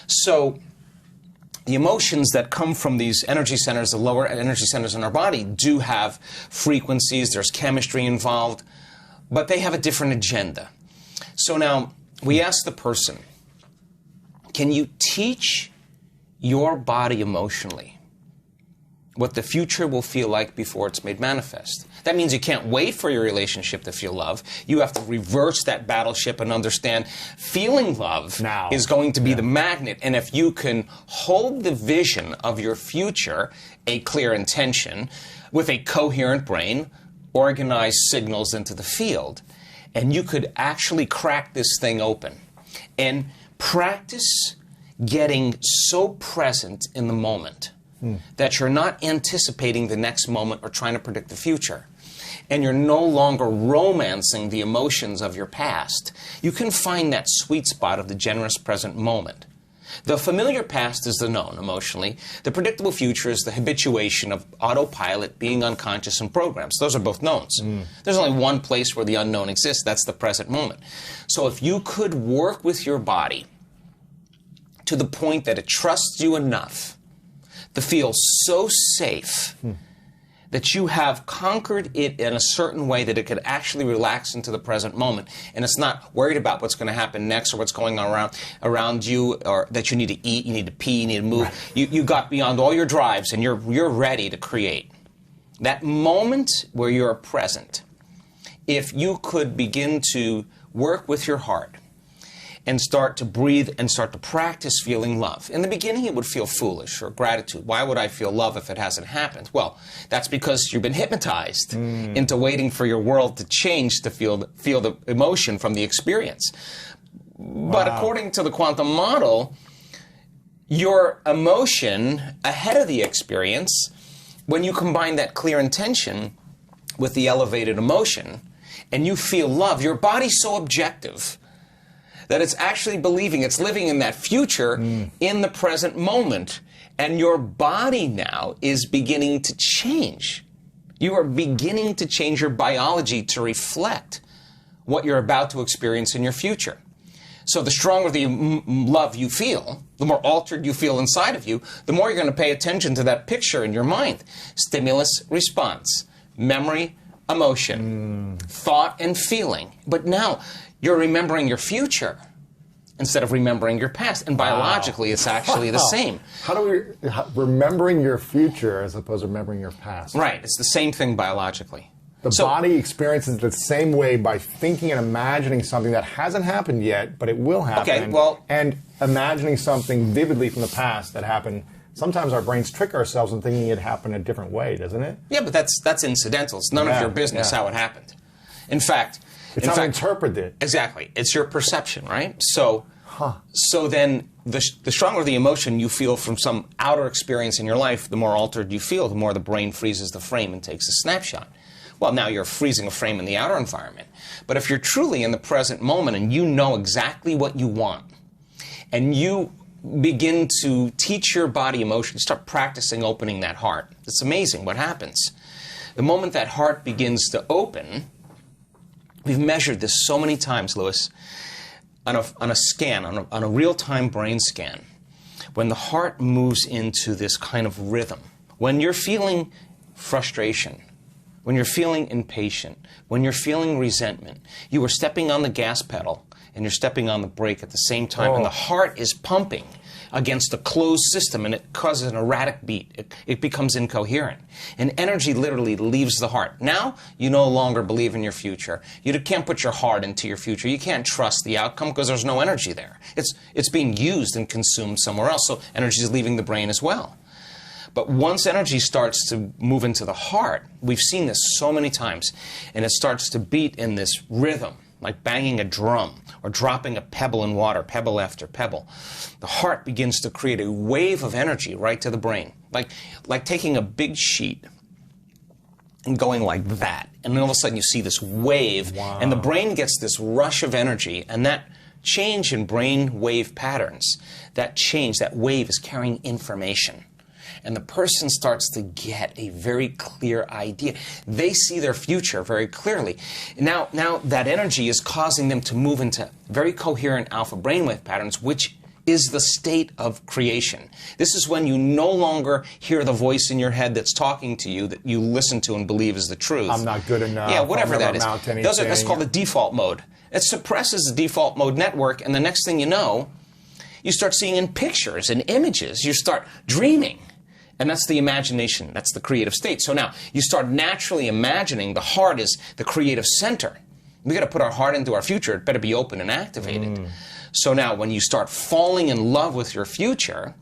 So the emotions that come from these energy centers, the lower energy centers in our body, do have frequencies, there's chemistry involved, but they have a different agenda. So now we ask the person, can you teach your body emotionally what the future will feel like before it's made manifest? That means you can't wait for your relationship to feel love. You have to reverse that battleship and understand feeling love now is going to be the magnet. And if you can hold the vision of your future, a clear intention, with a coherent brain, organize signals into the field, and you could actually crack this thing open and practice getting so present in the moment that you're not anticipating the next moment or trying to predict the future. And you're no longer romancing the emotions of your past. You can find that sweet spot of the generous present moment. The familiar past is the known emotionally. The predictable future is the habituation of autopilot, being unconscious, and programs. Those are both knowns. There's only one place where the unknown exists. That's the present moment. So if you could work with your body to the point that it trusts you enough to feel so safe that you have conquered it in a certain way that it could actually relax into the present moment, and it's not worried about what's going to happen next or what's going on around you, or that you need to eat, you need to pee, you need to move. Right. You got beyond all your drives and you're ready to create. That moment where you're present, if you could begin to work with your heart and start to breathe and start to practice feeling love. In the beginning, it would feel foolish, or gratitude. Why would I feel love if it hasn't happened? Well, that's because you've been hypnotized into waiting for your world to change to feel the emotion from the experience. Wow. But according to the quantum model, your emotion ahead of the experience, when you combine that clear intention with the elevated emotion, and you feel love, your body's so objective that it's actually believing it's living in that future in the present moment. And your body now is beginning to change. You are beginning to change your biology to reflect what you're about to experience in your future. So the stronger the love you feel, the more altered you feel inside of you, the more you're going to pay attention to that picture in your mind. Stimulus, response, memory, emotion, thought, and feeling. But now you're remembering your future instead of remembering your past. And biologically, it's actually the same. How do we... remembering your future as opposed to remembering your past. Right. It's the same thing biologically. The body experiences it the same way by thinking and imagining something that hasn't happened yet, but it will happen. Okay, well... And imagining something vividly from the past that happened. Sometimes our brains trick ourselves in thinking it happened a different way, doesn't it? Yeah, but that's incidental. It's none of your business how it happened. In fact... It's how to interpret it. Exactly. It's your perception, right? So then the stronger the emotion you feel from some outer experience in your life, the more altered you feel, the more the brain freezes the frame and takes a snapshot. Well, now you're freezing a frame in the outer environment. But if you're truly in the present moment and you know exactly what you want, and you begin to teach your body emotion, start practicing opening that heart, it's amazing what happens. The moment that heart begins to open... We've measured this so many times, Louis, on a scan, on a real-time brain scan. When the heart moves into this kind of rhythm, when you're feeling frustration, when you're feeling impatient, when you're feeling resentment, you are stepping on the gas pedal and you're stepping on the brake at the same time, and the heart is pumping against a closed system, and it causes an erratic beat. It becomes incoherent. And energy literally leaves the heart. Now, you no longer believe in your future. You can't put your heart into your future. You can't trust the outcome because there's no energy there. It's being used and consumed somewhere else, so energy is leaving the brain as well. But once energy starts to move into the heart, we've seen this so many times, and it starts to beat in this rhythm, like banging a drum or dropping a pebble in water, pebble after pebble. The heart begins to create a wave of energy right to the brain, like taking a big sheet and going like that. And then all of a sudden you see this wave, and the brain gets this rush of energy, and that change in brain wave patterns, that change, that wave is carrying information. And the person starts to get a very clear idea. They see their future very clearly. Now that energy is causing them to move into very coherent alpha brainwave patterns, which is the state of creation. This is when you no longer hear the voice in your head that's talking to you, that you listen to and believe is the truth. I'm not good enough. Yeah, whatever that is. That's called the default mode. It suppresses the default mode network, and the next thing you know, you start seeing in pictures and images. You start dreaming. And that's the imagination. That's the creative state. So now, you start naturally imagining the heart is the creative center. We've got to put our heart into our future. It better be open and activated. So now, when you start falling in love with your future,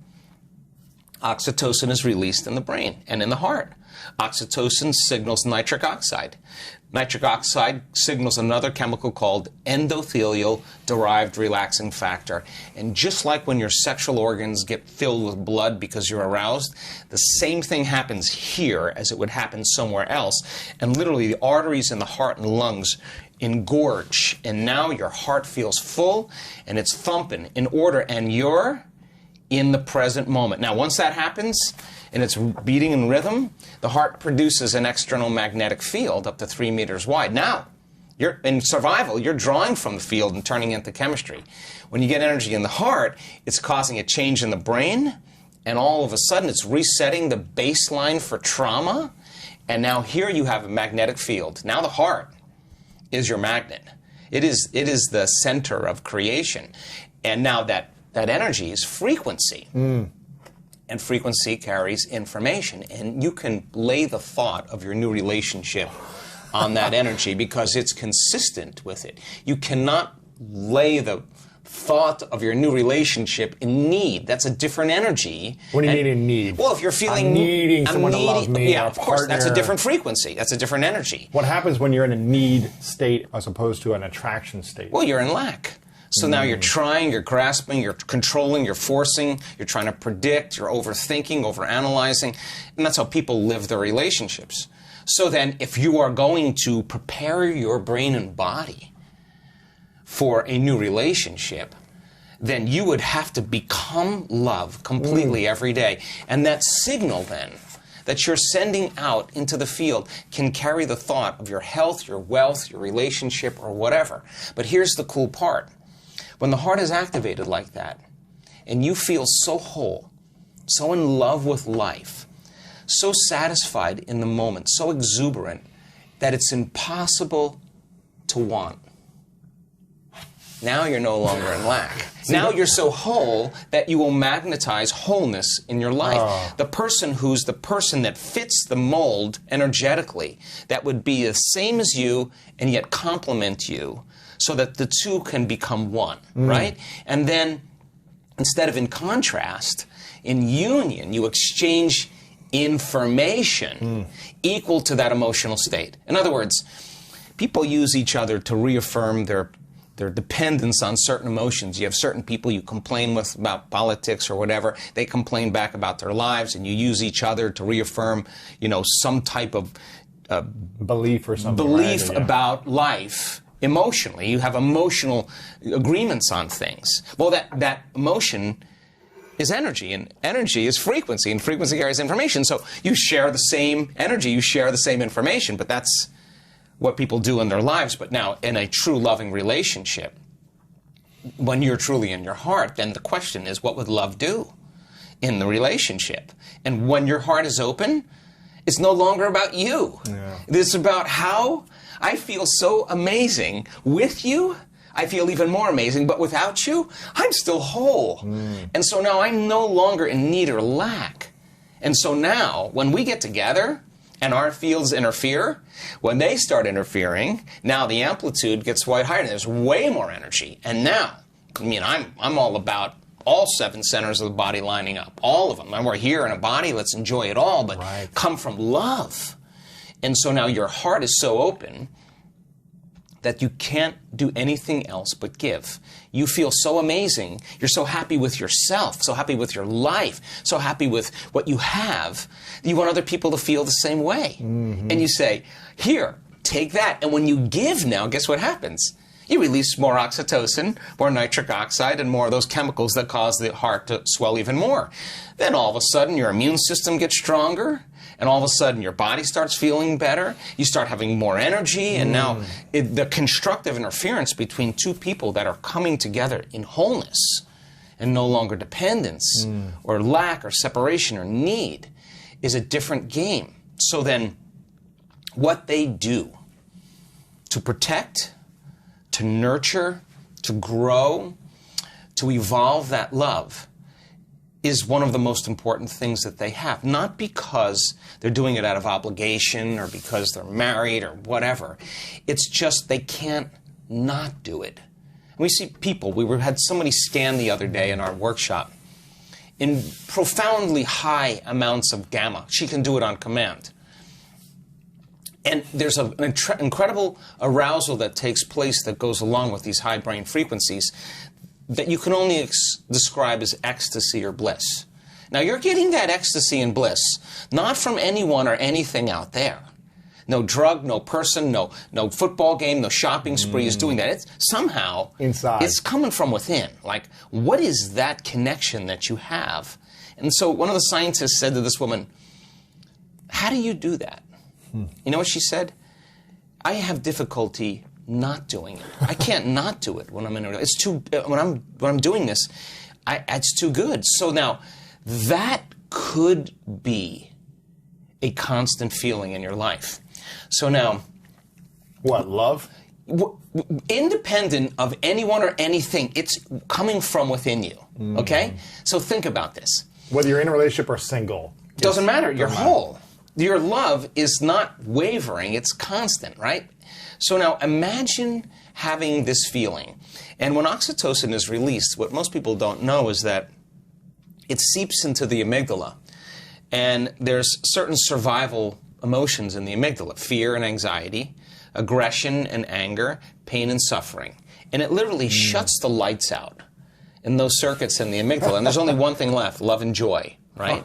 oxytocin is released in the brain and in the heart. Oxytocin signals nitric oxide. Nitric oxide signals another chemical called endothelial-derived relaxing factor. And just like when your sexual organs get filled with blood because you're aroused, the same thing happens here as it would happen somewhere else. And literally, the arteries in the heart and lungs engorge. And now your heart feels full, and it's thumping in order, and you're in the present moment. Now, once that happens, and it's beating in rhythm, the heart produces an external magnetic field up to 3 meters wide. Now, you're in survival, you're drawing from the field and turning into chemistry. When you get energy in the heart, it's causing a change in the brain, and all of a sudden it's resetting the baseline for trauma, and now here you have a magnetic field. Now the heart is your magnet. It is the center of creation. And now that energy is frequency. And frequency carries information. And you can lay the thought of your new relationship on that energy because it's consistent with it. You cannot lay the thought of your new relationship in need. That's a different energy. What do you mean in need? Well, if you're feeling... I'm needing someone to love me. Yeah, of course. That's a different frequency. That's a different energy. What happens when you're in a need state as opposed to an attraction state? Well, you're in lack. So now you're trying, you're grasping, you're controlling, you're forcing, you're trying to predict, you're overthinking, overanalyzing, and that's how people live their relationships. So then, if you are going to prepare your brain and body for a new relationship, then you would have to become love completely every day. And that signal then that you're sending out into the field can carry the thought of your health, your wealth, your relationship, or whatever. But here's the cool part. When the heart is activated like that, and you feel so whole, so in love with life, so satisfied in the moment, so exuberant, that it's impossible to want. Now you're no longer in lack. Now you're so whole that you will magnetize wholeness in your life. The person who's the person that fits the mold energetically, that would be the same as you and yet complement you, so that the two can become one, right? And then, instead of in contrast, in union, you exchange information equal to that emotional state. In other words, people use each other to reaffirm their dependence on certain emotions. You have certain people you complain with about politics or whatever. They complain back about their lives, and you use each other to reaffirm, some type of belief or something. Belief about life. Emotionally, you have emotional agreements on things. Well, that emotion is energy, and energy is frequency, and frequency carries information. So you share the same energy, you share the same information, but that's what people do in their lives. But now, in a true loving relationship, when you're truly in your heart, then the question is, what would love do in the relationship? And when your heart is open, it's no longer about you. Yeah. It's about how I feel so amazing with you. I feel even more amazing, but without you, I'm still whole. And so now I'm no longer in need or lack. And so now, when we get together and our fields interfere, when they start interfering, now the amplitude gets way higher and there's way more energy. And now, I'm all about all 7 centers of the body lining up, all of them. And we're here in a body, let's enjoy it all, but come from love. And so now your heart is so open that you can't do anything else but give. You feel so amazing. You're so happy with yourself, so happy with your life, so happy with what you have. You want other people to feel the same way. And you say, here, take that. And when you give now, guess what happens? You release more oxytocin, more nitric oxide, and more of those chemicals that cause the heart to swell even more. Then all of a sudden, your immune system gets stronger, and all of a sudden, your body starts feeling better. You start having more energy, and now the constructive interference between two people that are coming together in wholeness and no longer dependence or lack or separation or need is a different game. So then what they do to protect, to nurture, to grow, to evolve that love is one of the most important things that they have. Not because they're doing it out of obligation or because they're married or whatever. It's just they can't not do it. And we see people, had somebody scan the other day in our workshop in profoundly high amounts of gamma. She can do it on command. And there's an incredible arousal that takes place that goes along with these high brain frequencies that you can only describe as ecstasy or bliss. Now, you're getting that ecstasy and bliss not from anyone or anything out there. No drug, no person, no football game, no shopping spree is doing that. It's somehow inside. It's coming from within. Like, what is that connection that you have? And so one of the scientists said to this woman, how do you do that? You know what she said? I have difficulty not doing it. I can't not do it when I'm in a relationship. It's too when I'm doing this, it's too good. So now that could be a constant feeling in your life. So now, what, love? Independent of anyone or anything, it's coming from within you. Okay? So think about this. Whether you're in a relationship or single. Doesn't matter. You're whole. Your love is not wavering. It's constant, right? So now imagine having this feeling. And when oxytocin is released, what most people don't know is that it seeps into the amygdala. And there's certain survival emotions in the amygdala: fear and anxiety, aggression and anger, pain and suffering. And it literally shuts the lights out in those circuits in the amygdala. And there's only one thing left: love and joy, right?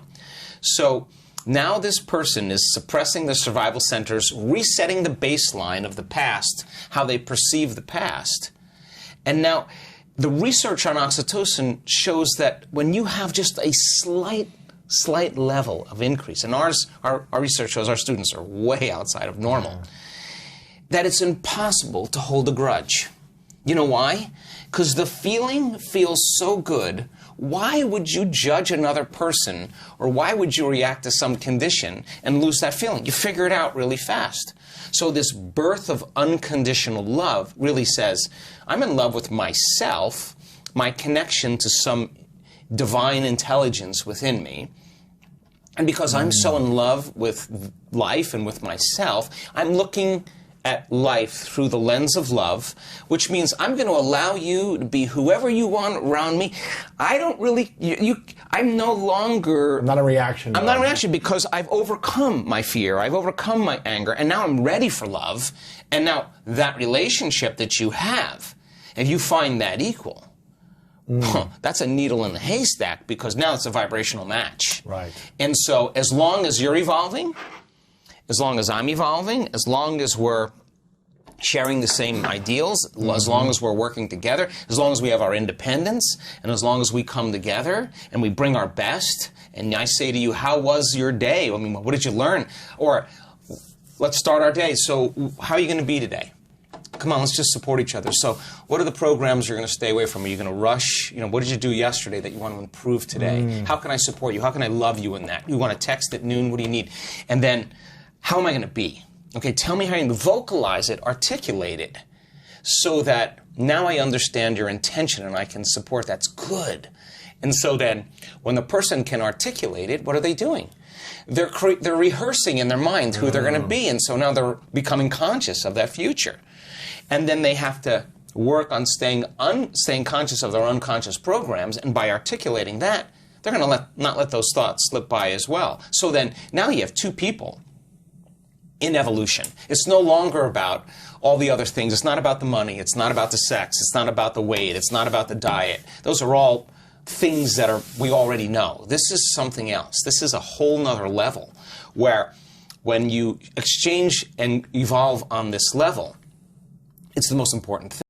So now this person is suppressing the survival centers, resetting the baseline of the past, how they perceive the past. And now the research on oxytocin shows that when you have just a slight level of increase, and our research shows our students are way outside of normal, that it's impossible to hold a grudge. You know why? Because the feeling feels so good. Why would you judge another person, or why would you react to some condition and lose that feeling? You figure it out really fast. So this birth of unconditional love really says, I'm in love with myself, my connection to some divine intelligence within me. And because I'm so in love with life and with myself, I'm looking at life through the lens of love, which means I'm going to allow you to be whoever you want around me. I don't really, I'm no longer... I'm not a reaction. I'm not a reaction because I've overcome my fear. I've overcome my anger. And now I'm ready for love. And now that relationship that you have, if you find that equal, that's a needle in the haystack, because now it's a vibrational match. Right. And so as long as you're evolving, as long as I'm evolving, as long as we're sharing the same ideals, as long as we're working together, as long as we have our independence, and as long as we come together and we bring our best, and I say to you, how was your day? I mean, what did you learn? Or, let's start our day. So, how are you going to be today? Come on, let's just support each other. So, what are the programs you're going to stay away from? Are you going to rush? You know, what did you do yesterday that you want to improve today? How can I support you? How can I love you in that? You want to text at noon? What do you need? And then, how am I going to be? Okay, tell me how you vocalize it, articulate it, so that now I understand your intention and I can support. That's good. And so then, when the person can articulate it, what are they doing? They're rehearsing in their mind who they're going to be, and so now they're becoming conscious of that future. And then they have to work on staying conscious of their unconscious programs, and by articulating that, they're going to not let those thoughts slip by as well. So then, now you have two people in evolution. It's no longer about all the other things. It's not about the money. It's not about the sex. It's not about the weight. It's not about the diet. Those are all things that we already know. This is something else. This is a whole nother level where when you exchange and evolve on this level, it's the most important thing.